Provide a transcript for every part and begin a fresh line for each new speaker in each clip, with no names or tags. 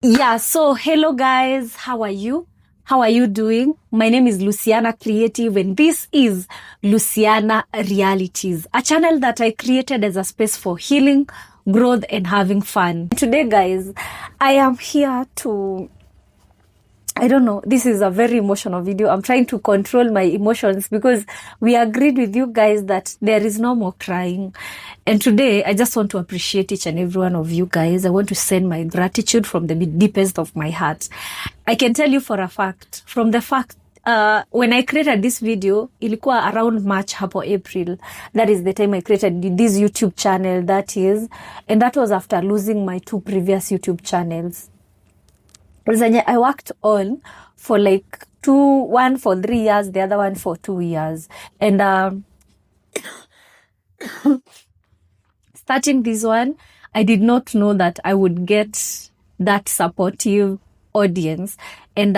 Yeah, so hello guys, how are you? How are you doing? My name is Luciana Creative and this is Luciana Realities, a channel that I created as a space for healing, growth and having fun. Today guys, I am here to I don't know. This is a very emotional video. I'm trying to control my emotions because we agreed with you guys that there is no more crying. And today, I just want to appreciate each and every one of you guys. I want to send my gratitude from the deepest of my heart. I can tell you for a fact, when I created this video, ilikuwa around March hapo April. That is the time I created this YouTube channel, and that was after losing my 2 previous YouTube channels. I worked on for like one for 3 years, the other one for 2 years. And starting this one, I did not know that I would get that supportive audience. And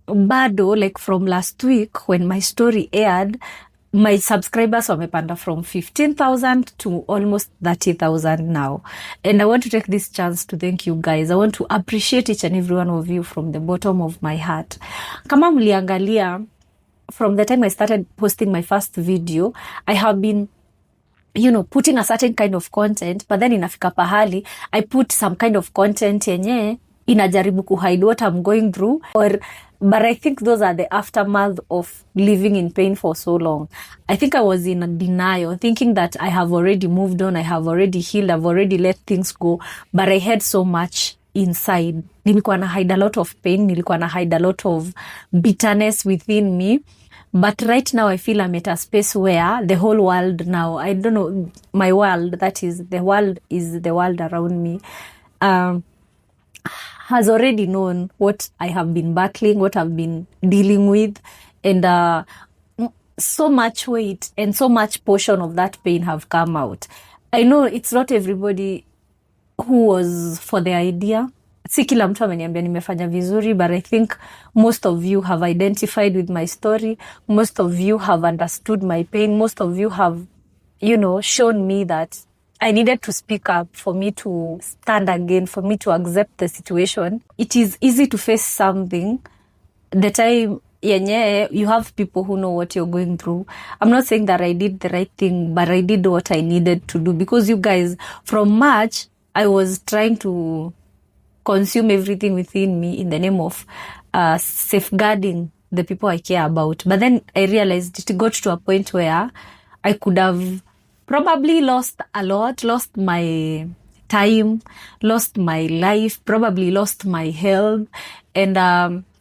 bado, like from last week when my story aired, my subscribers wamepanda from 15,000 to almost 30,000 now. And I want to take this chance to thank you guys. I want to appreciate each and every one of you from the bottom of my heart. Kama mliangalia, from the time I started posting my first video, I have been putting a certain kind of content, but then inafika pahali, I put some kind of content yenye inajaribu kuhide what I'm going through, but I think those are the aftermath of living in pain for so long. I think I was in a denial, thinking that I have already moved on, I have already healed, I've already let things go, but I had so much inside. Nilikuwa na hide a lot of pain, nilikuwa na hide a lot of bitterness within me. But right now I feel I'm at a space where the whole world now, I don't know, my world, that is, the world is the world around me, has already known what I have been battling, what I've been dealing with, and so much weight and so much portion of that pain have come out. I know it's not everybody who was for the idea. Si kila mtu ameniambia nimefanya vizuri, but I think most of you have identified with my story. Most of you have understood my pain. Most of you have, shown me that I needed to speak up for me to stand again, for me to accept the situation. It is easy to face something. The time you have people who know what you're going through. I'm not saying that I did the right thing, but I did what I needed to do, because you guys, from March, I was trying to consume everything within me in the name of safeguarding the people I care about. But then I realized it got to a point where I could have probably lost a lot, lost my time, lost my life, probably lost my health. And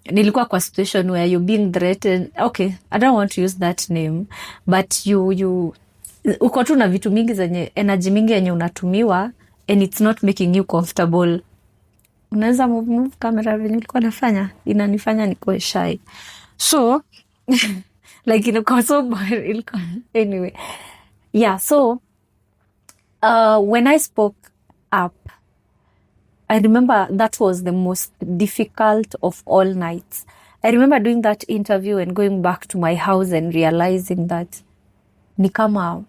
nilikuwa kwa situation where you're being threatened. Okay, I don't want to use that name, but you uko tu na vitu mingi zenye, energy mingi yenye unatumiwa, and it's not making you comfortable. Unaweza move camera venye ulikuwa nafanya, inanifanya nikuwe shy. So like ilikuwa so boring. Anyway, yeah, so when I spoke up, I remember that was the most difficult of all nights. I remember doing that interview and going back to my house and realizing that ni kama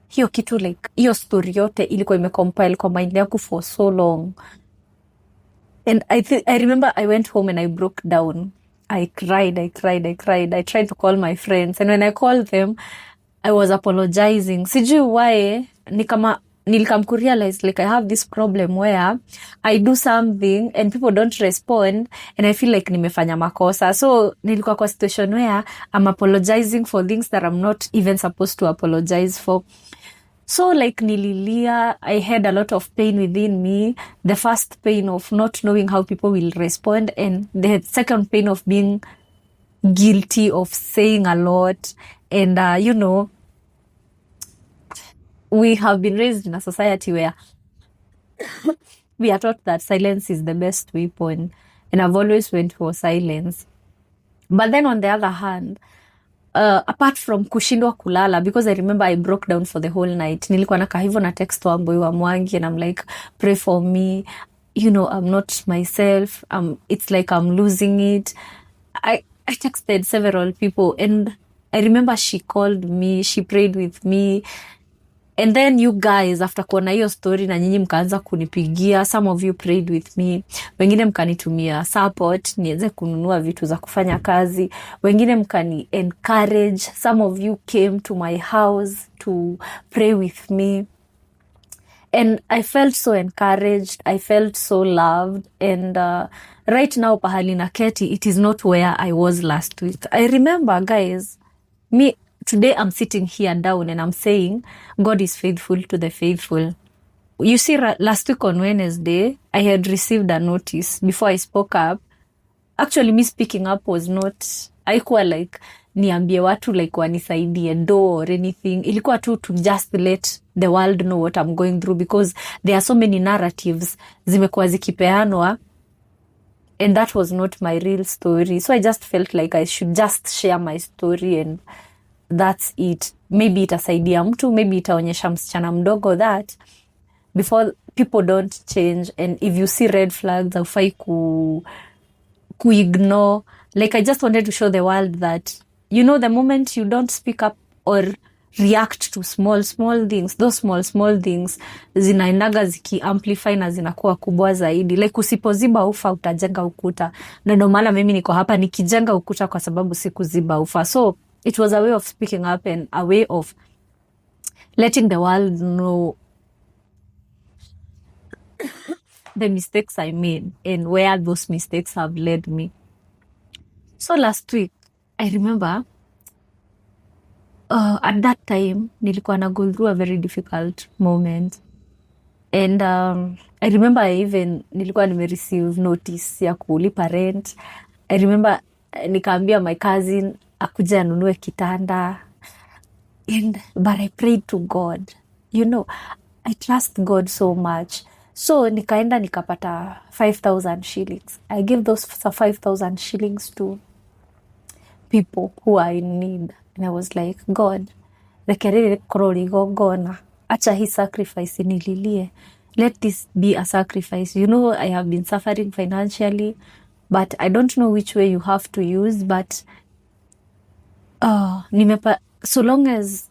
hiyo kitu, like hiyo story yote ilikuwa imecompile kwa mind yangu for so long. And I remember I went home and I broke down. I cried. I tried to call my friends. And when I called them, I was apologizing. Sijui why, nilikam kurealize, like, I have this problem where I do something and people don't respond and I feel like nimefanya makosa. So nilikuwa kwa situation where I'm apologizing for things that I'm not even supposed to apologize for. So like nililia, I had a lot of pain within me. The first pain of not knowing how people will respond, and the second pain of being guilty of saying a lot. And, we have been raised in a society where we are taught that silence is the best weapon. And I've always went for silence. But then on the other hand, apart from kushindwa kulala, because I remember I broke down for the whole night. Nilikuwa nakaa hivyo na text Wambui wa Mwangi and I'm like, pray for me. I'm not myself. It's like I'm losing it. I texted several people and I remember she called me, she prayed with me. And then you guys, after kuona hiyo story na nyinyi mkaanza kunipigia, some of you prayed with me, wengine mkanitumia support niweze kununua vitu za kufanya kazi, wengine mkani encourage, some of you came to my house to pray with me. And I felt so encouraged, I felt so loved. And right now, pahali na keti, it is not where I was last week. I remember, guys, today I'm sitting here down and I'm saying, God is faithful to the faithful. You see, last week on Wednesday, I had received a notice before I spoke up. Actually, me speaking up was not, haikuwa like, niambie watu like wanisaidie do or anything. Ilikuwa tu to just let the world know what I'm going through, because there are so many narratives zimekuwa zikipeanwa, and that was not my real story. So I just felt like I should just share my story, and that's it. Maybe itasaidia mtu, maybe itaonyesha msichana mdogo that before people don't change, and if you see red flags, haufai ignore. Like, I just wanted to show the world that, you know, the moment you don't speak up or react to small things, those small things zinaendaga ziki amplify na zinakuwa kubwa zaidi. Like, usipoziba ufa utajenga ukuta, na ndio maana mimi niko hapa nikijenga ukuta kwa sababu sikuziba ufa. So it was a way of speaking up and a way of letting the world know the mistakes I made and where those mistakes have led me. So last week, I remember at that time, nilikuwa na go through a very difficult moment. And I remember nilikuwa receive notice ya kulipa rent. I remember nikaambia my cousin akuja anunue kitanda. But I prayed to God. You know, I trust God so much. So nikaenda nikapata 5,000 shillings. I gave those 5,000 shillings to people who are in need. And I was like, God, rekerere korori gogona. Acha hii sacrifice nililie. Let this be a sacrifice. You know, I have been suffering financially, but I don't know which way you have to use. But so long as,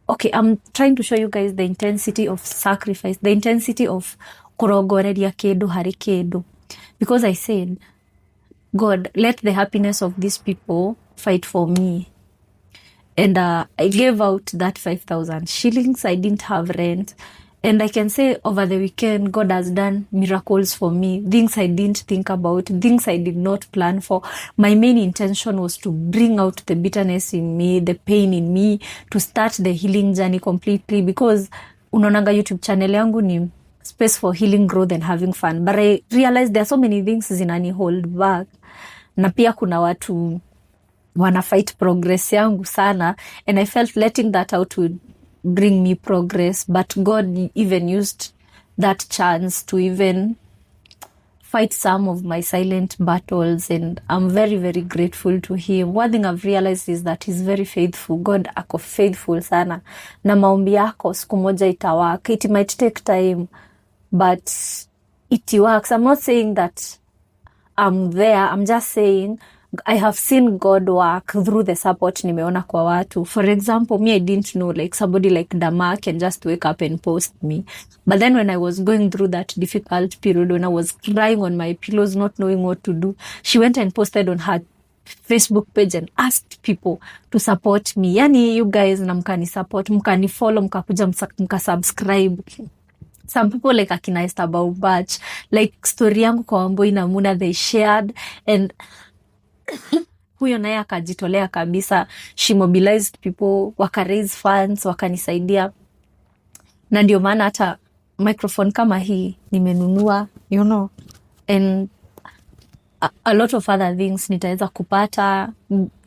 okay, I'm trying to show you guys the intensity of sacrifice, the intensity of kurogoreria kedu hari kedu. Because I said, God, let the happiness of these people fight for me. And I gave out that 5,000 shillings. I didn't have rent. And I can say over the weekend, God has done miracles for me. Things I didn't think about, things I did not plan for. My main intention was to bring out the bitterness in me, the pain in me, to start the healing journey completely. Because unaonanga YouTube channel yangu ni space for healing, growth and having fun. But I realized there are so many things zinani hold back. Na pia kuna watu wana fight progress yangu sana, and I felt letting that out would bring me progress. But God even used that chance to even fight some of my silent battles, and I'm very, very grateful to him. One thing I've realized is that he's very faithful. God ako faithful sana, na maombi yako siku moja itawaka. It might take time, but it works. I'm not saying that I'm there. I'm just saying I have seen God work through the support nimeona kwa watu. For example, me, I didn't know like somebody like Dama can just wake up and post me. But then when I was going through that difficult period, when I was crying on my pillows, not knowing what to do, she went and posted on her Facebook page and asked people to support me. Yani, you guys na mkani support, mkani follow, mkakuja mka subscribe. Some people like akina Esther Baubach, like story yangu kwa Wamboi na Muna, they shared, and huyo naye akajitolea kabisa. She mobilized people, waka raise funds, wakanisaidia. Na ndio maana hata microphone kama hii nimenunua, you know, and a lot of other things nitaweza kupata,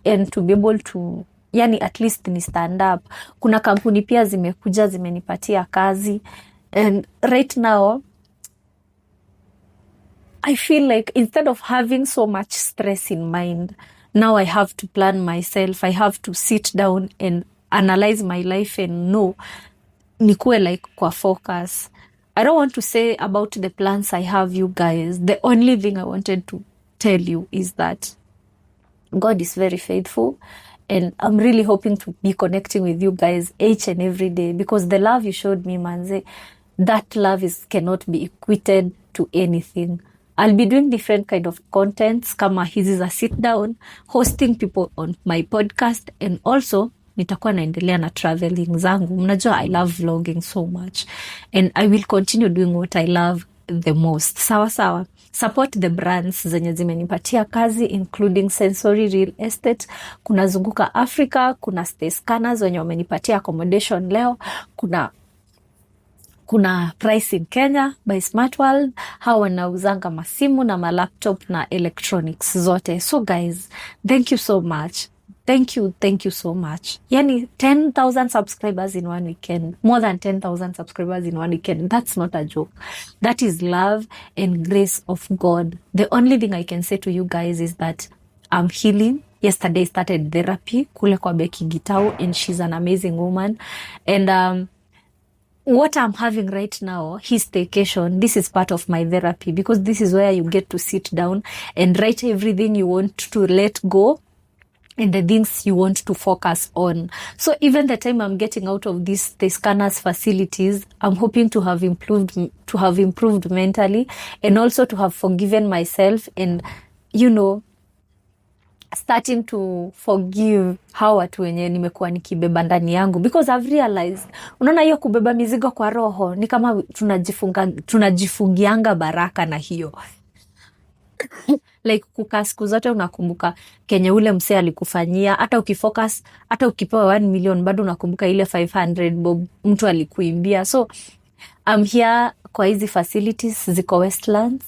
and to be able to, yani at least ni stand up. Kuna kampuni pia zimekuja zimenipatia kazi, and right now I feel like instead of having so much stress in mind, now I have to plan myself. I have to sit down and analyze my life and know nikuwe like kwa focus. I don't want to say about the plans I have, you guys. The only thing I wanted to tell you is that God is very faithful, and I'm really hoping to be connecting with you guys each and every day, because the love you showed me, manze, that love cannot be equated to anything. I'll be doing different kind of contents kama hizi za sit down, hosting people on my podcast, and also nitakuwa naendelea na traveling zangu. Mnajua I love vlogging so much, and I will continue doing what I love the most. Sawa sawa. Support the brands zenye zimenipatia kazi, including Sensory Real Estate, kuna Zunguka Africa, kuna Stay Scanners wenye wamenipatia accommodation leo, kuna Price in Kenya by Smart World, hawa wanauzanga masimu na malaptop na electronics zote. So guys, thank you so much. Thank you so much. Yani 10,000 subscribers in one weekend. More than 10,000 subscribers in one weekend. That's not a joke. That is love and grace of God. The only thing I can say to you guys is that I'm healing. Yesterday I started therapy kule kwa Becky Gitau, and she's an amazing woman. And what I'm having right now, his staycation, this is part of my therapy, because this is where you get to sit down and write everything you want to let go and the things you want to focus on. So even the time I'm getting out of the scanners facilities, I'm hoping to have improved mentally, and also to have forgiven myself, and starting to forgive hawa watu wenye nimekuwa nikibeba ndani yangu, because I've realized, unaona hiyo kubeba mizigo kwa roho ni kama tunajifungianga baraka na hiyo. Like kukaa siku zote unakumbuka kenye ule msee alikufanyia, hata ukifocus, hata ukipewa 1 million bado unakumbuka ile 500 bob mtu alikuimbia. So I'm here kwa hizi facilities ziko Westlands.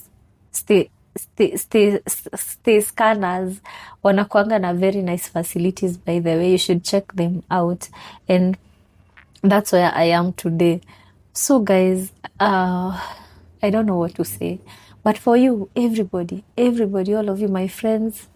Stay Scanners wanakuanga na very nice facilities, by the way. You should check them out, and that's where I am today. So guys, I don't know what to say, but for you, everybody, all of you, my friends,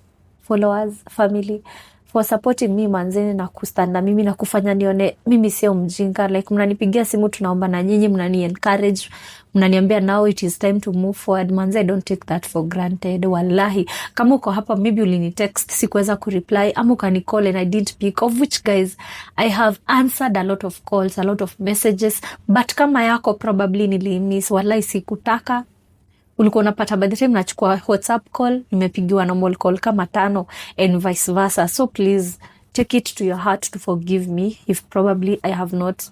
followers, family, for supporting me manzeni, na kustanda mimi na kufanya nione mimi sio mjinga. Like mnanipigia simu tunaomba na nyinyi mnani encourage, mnaniambia now it is time to move forward. Manze, I don't take that for granted. Wallahi, kama uko hapa maybe ulini text sikuweza ku reply, ama ukani call and I didn't pick, of which guys I have answered a lot of calls, a lot of messages, but kama yako probably nilimiss. Wallahi sikutaka. Ulikuwa unapata by the time nachukua WhatsApp call, nimepigiwa normal call kama 5 and vice versa. So please take it to your heart to forgive me if probably I have not,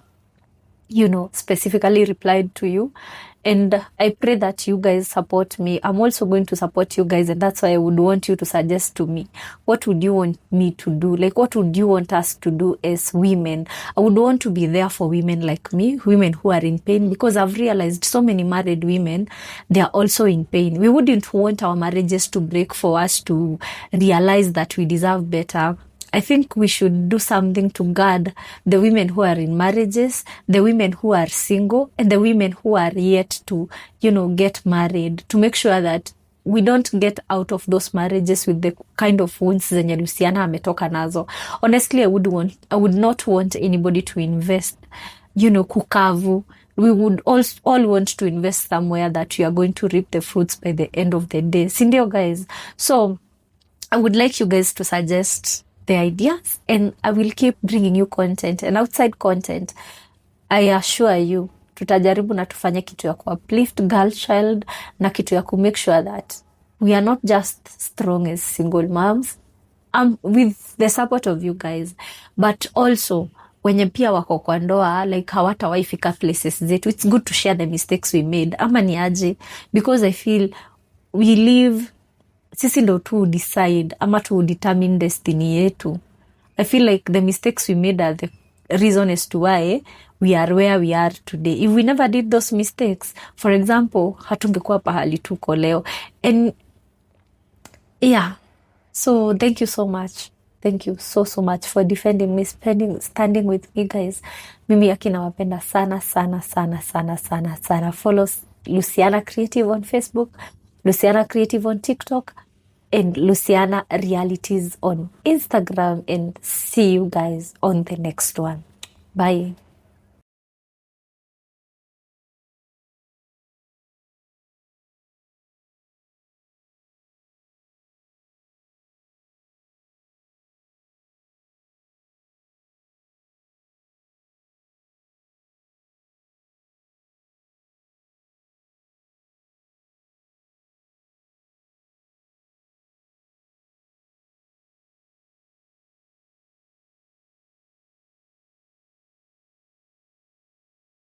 specifically replied to you. And I pray that you guys support me. I'm also going to support you guys, and that's why I would want you to suggest to me, what would you want me to do? Like, what would you want us to do as women? I would want to be there for women like me, women who are in pain, because I've realized so many married women, they are also in pain. We wouldn't want our marriages to break for us to realize that we deserve better. I think we should do something to guard the women who are in marriages, the women who are single, and the women who are yet to, get married, to make sure that we don't get out of those marriages with the kind of wounds zenye Luciana ametoka nazo. Honestly, I would not want anybody to invest, kukavu. We would all want to invest somewhere that we are going to reap the fruits by the end of the day. Sindio, guys? So I would like you guys to suggest the ideas, and I will keep bringing you content and outside content. I assure you, tutajaribu na tufanye kitu ya ku uplift girl child, na kitu ya ku make sure that we are not just strong as single moms, with the support of you guys, but also wenye pia wako kwa ndoa, like hawatawahi fika places zetu. It's good to share the mistakes we made, ama ni aje, because I feel we live, sisi ndo tu decide ama tu determine destiny yetu. I feel like the mistakes we made are the reason as to why we are where we are today. If we never did those mistakes, for example, hatungekuwa pahali tuko leo. And yeah, so thank you so much. Thank you so much for defending me, standing with me, guys. Mimi akina wapenda sana, sana, sana, sana, sana, sana. Follow Luciana Creative on Facebook, Luciana Creative on TikTok, and Luciana Realities on Instagram. And see you guys on the next one. Bye.